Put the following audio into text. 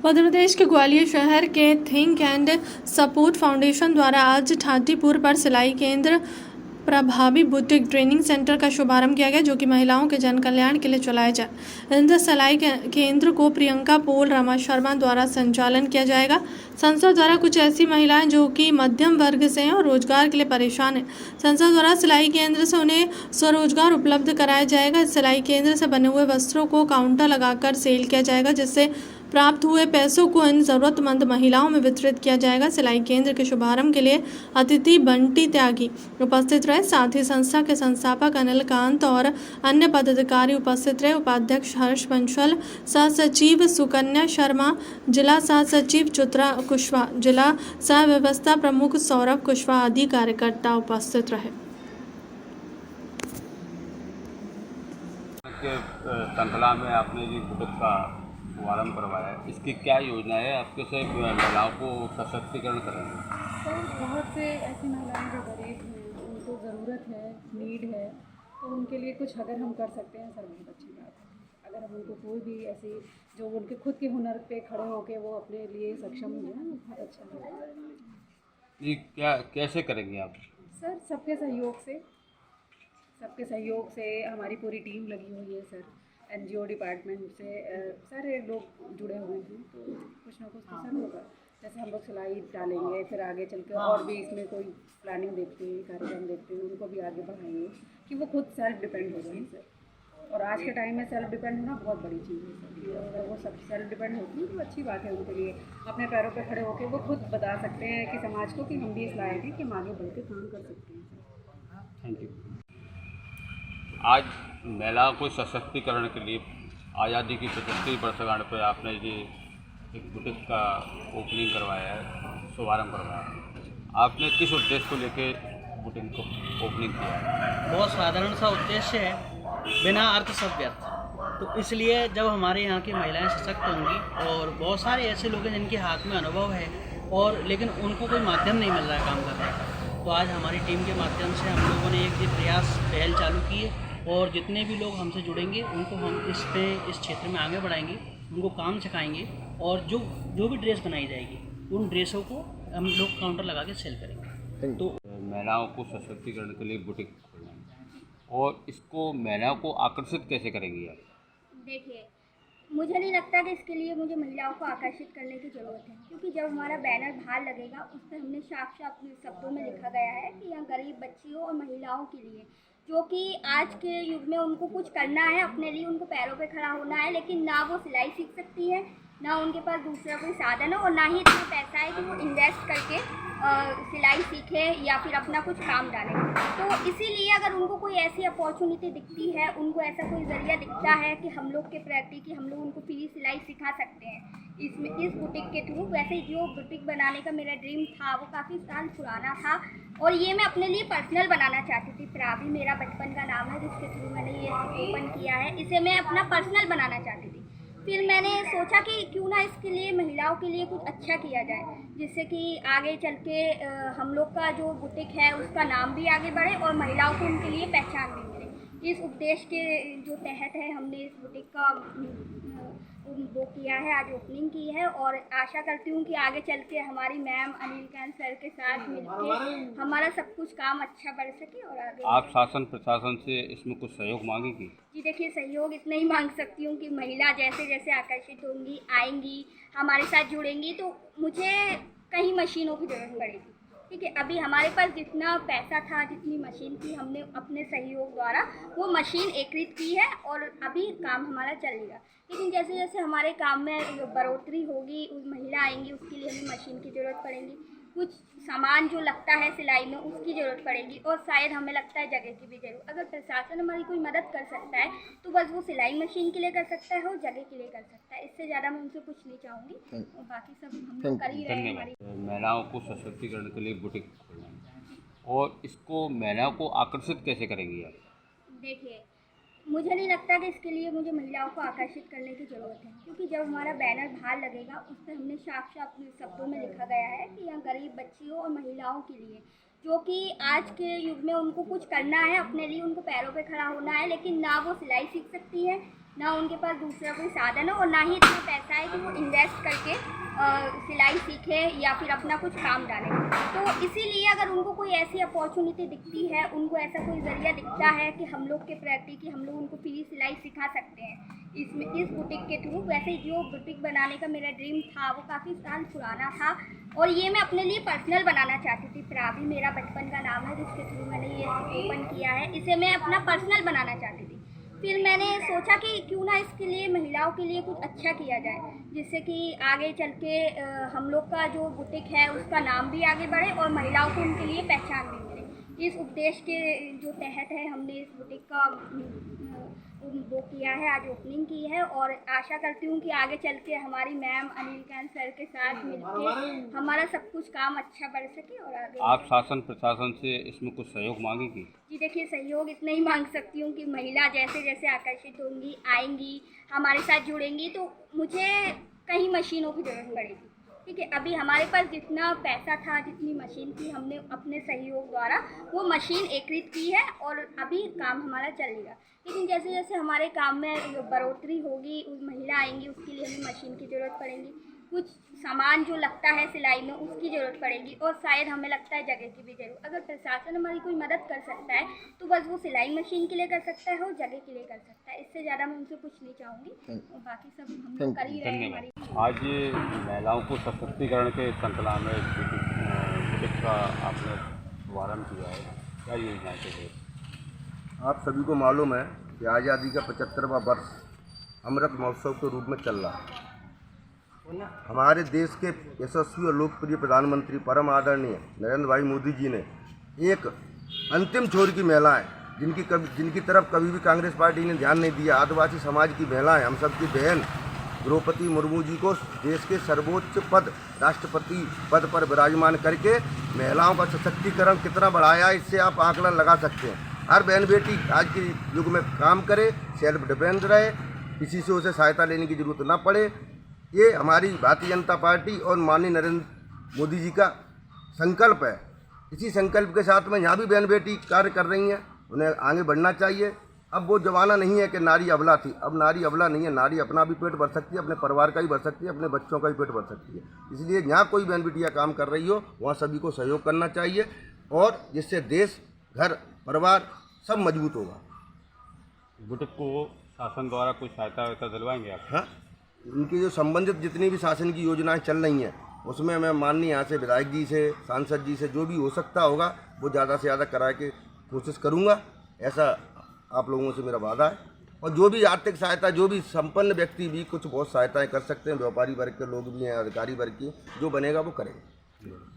मध्य प्रदेश के ग्वालियर शहर के थिंक एंड सपोर्ट फाउंडेशन द्वारा आज ठाटीपुर पर सिलाई केंद्र प्रभावी बुटीक ट्रेनिंग सेंटर का शुभारंभ किया गया, जो कि महिलाओं के जन कल्याण के लिए चलाया जाए। इन सिलाई केंद्र को प्रियंका पोल रमा शर्मा द्वारा संचालन किया जाएगा। संस्था द्वारा कुछ ऐसी महिलाएं जो कि मध्यम वर्ग से हैं और रोजगार के लिए परेशान हैं, संस्था द्वारा सिलाई केंद्र से उन्हें स्वरोजगार उपलब्ध कराया जाएगा। इस सिलाई केंद्र से बने हुए वस्त्रों को काउंटर लगाकर सेल किया जाएगा, जिससे प्राप्त हुए पैसों को इन जरूरतमंद महिलाओं में वितरित किया जाएगा। सिलाई केंद्र के शुभारंभ के लिए अतिथि बंटी त्यागी उपस्थित रहे, साथ ही संस्था के संस्थापक अनिल कांत और अन्य पदाधिकारी उपस्थित रहे। उपाध्यक्ष हर्ष बंसल, सह सचिव सुकन्या शर्मा, जिला सह सचिव चित्रा कुशवाहा, जिला सह व्यवस्था प्रमुख सौरभ कुशवाहा आदि कार्यकर्ता उपस्थित रहे। श्रृंखला में आपने जी बुटीक का शुभारम्भ करवाया है, इसकी क्या योजना है? आप कैसे महिलाओं को सशक्तिकरण करेंगे? सर, बहुत से ऐसी महिलाएं जो गरीब हैं, उनको ज़रूरत है, नीड है, तो उनके लिए कुछ अगर हम कर सकते हैं सर, बहुत अच्छी बात है। अगर हम उनको कोई भी ऐसी जो उनके खुद के हुनर पे खड़े होकर वो अपने लिए सक्षम हो जाए, बहुत अच्छा लगेगा जी। क्या कैसे करेंगे आप? सर, सबके सहयोग से हमारी पूरी टीम लगी हुई है सर। एनजीओ डिपार्टमेंट से सारे लोग जुड़े हुए हैं, तो कुछ ना कुछ तो सर होगा। जैसे हम लोग सिलाई डालेंगे, फिर आगे चल के और भी इसमें कोई प्लानिंग देखते हैं, कार्यक्रम देखते हैं, उनको भी आगे बढ़ाएंगे कि वो खुद सेल्फ डिपेंड हो जाए सर। और आज के टाइम में सेल्फ डिपेंड होना बहुत बड़ी चीज़ है सर। अगर वो सब सेल्फ डिपेंड होती है तो अच्छी बात है उनके लिए। अपने पैरों पर खड़े होकर वो खुद बता सकते हैं कि समाज को कि हम भी इस लायक हैं कि हम आगे बढ़ के काम कर सकते हैं सर। Thank you. आज महिलाओं को सशक्तिकरण के लिए आज़ादी की 75वीं वर्षगांठ पर आपने जी एक बुटीक का ओपनिंग करवाया है, शुभारम्भ करवाया है। आपने किस उद्देश्य को लेकर बुटीक को ओपनिंग किया है? बहुत साधारण सा उद्देश्य है, बिना अर्थ सब व्यर्थ। तो इसलिए जब हमारे यहाँ की महिलाएं सशक्त होंगी, और बहुत सारे ऐसे लोग हैं जिनके हाथ में अनुभव है और लेकिन उनको कोई माध्यम नहीं मिल रहा है काम करने का, तो आज हमारी टीम के माध्यम से हम लोगों ने एक प्रयास पहल चालू की है, और जितने भी लोग हमसे जुड़ेंगे उनको हम इस क्षेत्र में आगे बढ़ाएंगे, उनको काम सिखाएंगे, और जो भी ड्रेस बनाई जाएगी उन ड्रेसों को हम लोग काउंटर लगा के सेल करेंगे। तो महिलाओं को सशक्तिकरण के लिए बुटीक खोलना है, और इसको महिलाओं को आकर्षित कैसे करेंगी आप? देखिए, मुझे नहीं लगता कि इसके लिए मुझे महिलाओं को आकर्षित करने की ज़रूरत है, क्योंकि जब हमारा बैनर बाहर लगेगा उस पर हमने साफ साफ शब्दों में लिखा गया है कि यहाँ गरीब बच्चियों और महिलाओं के लिए, जो कि आज के युग में उनको कुछ करना है, अपने लिए उनको पैरों पे खड़ा होना है, लेकिन ना वो सिलाई सीख सकती है, ना उनके पास दूसरा कोई साधन है, और ना ही इतना पैसा है कि वो इन्वेस्ट करके सिलाई सीखे या फिर अपना कुछ काम डालें। तो इसीलिए अगर उनको कोई ऐसी अपॉर्चुनिटी दिखती है, उनको ऐसा कोई ज़रिया दिखता है कि हम लोग के प्रति कि हम लोग उनको फ्री सिलाई सिखा सकते हैं इस बुटीक के थ्रू। वैसे जो बुटीक बनाने का मेरा ड्रीम था वो काफ़ी साल पुराना था, और ये मैं अपने लिए पर्सनल बनाना चाहती थी। प्रावी मेरा बचपन का नाम है, जिसके थ्रू मैंने ये ओपन किया है। इसे मैं अपना पर्सनल बनाना चाहती थी। फिर मैंने सोचा कि क्यों ना इसके लिए महिलाओं के लिए कुछ अच्छा किया जाए, जिससे कि आगे चल के हम लोग का जो बुटीक है उसका नाम भी आगे बढ़े और महिलाओं को उनके लिए पहचान भी मिले। इस उद्देश्य के जो तहत है हमने इस बुटीक का वो किया है, आज ओपनिंग की है, और आशा करती हूँ कि आगे चल के हमारी मैम अनिल कांत सर के साथ मिलकर हमारा सब कुछ काम अच्छा बढ़ सके। और आगे आप शासन प्रशासन से इसमें कुछ सहयोग मांगेगी? जी देखिए, सहयोग इतना ही मांग सकती हूँ कि महिला जैसे जैसे आकर्षित होंगी, आएंगी, हमारे साथ जुड़ेंगी, तो मुझे कहीं मशीनों की ज़रूरत पड़ेगी। ठीक है, अभी हमारे पास जितना पैसा था, जितनी मशीन थी, हमने अपने सहयोग द्वारा वो मशीन एकत्रित की है और अभी काम हमारा चलेगा। लेकिन जैसे जैसे हमारे काम में बढ़ोतरी होगी, महिला आएंगी, उसके लिए हमें मशीन की ज़रूरत पड़ेगी, कुछ सामान जो लगता है सिलाई में उसकी ज़रूरत पड़ेगी, और शायद हमें लगता है जगह की भी ज़रूरत। अगर प्रशासन हमारी कोई मदद कर सकता है तो बस वो सिलाई मशीन के लिए कर सकता है और जगह के लिए कर सकता है। इससे ज़्यादा मैं उनसे कुछ नहीं चाहूँगी, और बाकी सब हम लोग कर ही रहे हैं। हमारी महिलाओं को सशक्तिकरण के लिए बुटीक खोलना है, और इसको महिलाओं को आकर्षित कैसे करेंगी आप? देखिए, मुझे नहीं लगता कि इसके लिए मुझे महिलाओं को आकर्षित करने की ज़रूरत है, क्योंकि जब हमारा बैनर बाहर लगेगा उस पर हमने साफ साफ शब्दों में लिखा गया है कि यहाँ गरीब बच्चियों और महिलाओं के लिए, जो कि आज के युग में उनको कुछ करना है, अपने लिए उनको पैरों पे खड़ा होना है, लेकिन ना वो सिलाई सीख सकती है, ना उनके पास दूसरा कोई साधन है और ना ही इतना पैसा है कि वो इन्वेस्ट करके सिलाई सीखे या फिर अपना कुछ काम डालें। तो इसीलिए अगर उनको कोई ऐसी अपॉर्चुनिटी दिखती है, उनको ऐसा कोई ज़रिया दिखता है कि हम लोग के प्रैक्टिस कि हम लोग उनको फ्री सिलाई सिखा सकते हैं इस बुटीक के थ्रू। वैसे जो बुटीक बनाने का मेरा ड्रीम था वो काफ़ी साल पुराना था और ये मैं अपने लिए पर्सनल बनाना चाहती थी। प्रावी मेरा बचपन का नाम है जिसके थ्रू मैंने ये ओपन किया है, इसे मैं अपना पर्सनल बनाना चाहती थी। फिर मैंने सोचा कि क्यों ना इसके लिए महिलाओं के लिए कुछ अच्छा किया जाए, जिससे कि आगे चल के हम लोग का जो बुटीक है उसका नाम भी आगे बढ़े और महिलाओं को उनके लिए पहचान भी मिले। इस उद्देश्य के जो तहत है हमने इस बुटीक का वो किया है, आज ओपनिंग की है और आशा करती हूँ कि आगे चल के हमारी मैम अनिल खान सर के साथ मिलकर हमारा सब कुछ काम अच्छा बढ़ सके और आगे। आप शासन प्रशासन से इसमें कुछ सहयोग मांगेगी? जी देखिए, सहयोग इतना ही मांग सकती हूँ कि महिला जैसे जैसे आकर्षित होंगी, आएंगी, हमारे साथ जुड़ेंगी तो मुझे कहीं मशीनों की ज़रूरत पड़ेगी। ठीक है, अभी हमारे पास जितना पैसा था, जितनी मशीन थी, हमने अपने सहयोग द्वारा वो मशीन एकत्रित की है और अभी काम हमारा चलेगा। लेकिन जैसे जैसे हमारे काम में बढ़ोतरी होगी, महिला आएंगी, उसके लिए हमें मशीन की ज़रूरत पड़ेगी, कुछ सामान जो लगता है सिलाई में उसकी ज़रूरत पड़ेगी और शायद हमें लगता है जगह की भी ज़रूरत। अगर प्रशासन हमारी कोई मदद कर सकता है तो बस वो सिलाई मशीन के लिए कर सकता है और जगह के लिए कर सकता है, इससे ज़्यादा मैं उनसे कुछ नहीं चाहूँगी और बाकी सब हम लोग कर ही रहे हैं। हमारी आज ये महिलाओं को सशक्तिकरण के श्रृंखला में बुटीक का आपने शुभारम्भ किया है, क्या योजना है? आप सभी को मालूम है कि आज़ादी का 75वां वर्ष अमृत महोत्सव के रूप में चल रहा है। हमारे देश के यशस्वी और लोकप्रिय प्रधानमंत्री परम आदरणीय नरेंद्र भाई मोदी जी ने एक अंतिम छोर की महिलाएं जिनकी तरफ कभी भी कांग्रेस पार्टी ने ध्यान नहीं दिया, आदिवासी समाज की महिलाएं, हम सब की बहन द्रौपदी मुर्मू जी को देश के सर्वोच्च पद राष्ट्रपति पद पर विराजमान करके महिलाओं का सशक्तिकरण कितना बढ़ाया, इससे आप आकलन लगा सकते हैं। हर बहन बेटी आज के युग में काम करे, सेल्फ डिपेंड रहे, किसी से उसे सहायता लेने की जरूरत ना पड़े। ये हमारी भारतीय जनता पार्टी और माननीय नरेंद्र मोदी जी का संकल्प है। इसी संकल्प के साथ में यहाँ भी बहन बेटी कार्य कर रही हैं, उन्हें आगे बढ़ना चाहिए। अब वो जमाना नहीं है कि नारी अबला थी, अब नारी अबला नहीं है, नारी अपना भी पेट भर सकती है, अपने परिवार का भी भर सकती है, अपने बच्चों का भी पेट भर सकती है। इसलिए जहाँ कोई बहन बेटियाँ काम कर रही हो वहाँ सभी को सहयोग करना चाहिए और जिससे देश, घर, परिवार सब मजबूत होगा। बुटीक को शासन द्वारा कुछ सहायता दिलवाएंगे आप? हाँ, इनकी जो संबंधित जितनी भी शासन की योजनाएं चल रही हैं उसमें मैं माननीय यहाँ से विधायक जी से, सांसद जी से जो भी हो सकता होगा वो ज़्यादा से ज़्यादा करा के कोशिश करूँगा, ऐसा आप लोगों से मेरा वादा है। और जो भी आर्थिक सहायता, जो भी संपन्न व्यक्ति भी कुछ बहुत सहायताएं कर सकते हैं, व्यापारी वर्ग के लोग भी हैं, अधिकारी वर्ग की, जो बनेगा वो करेंगे।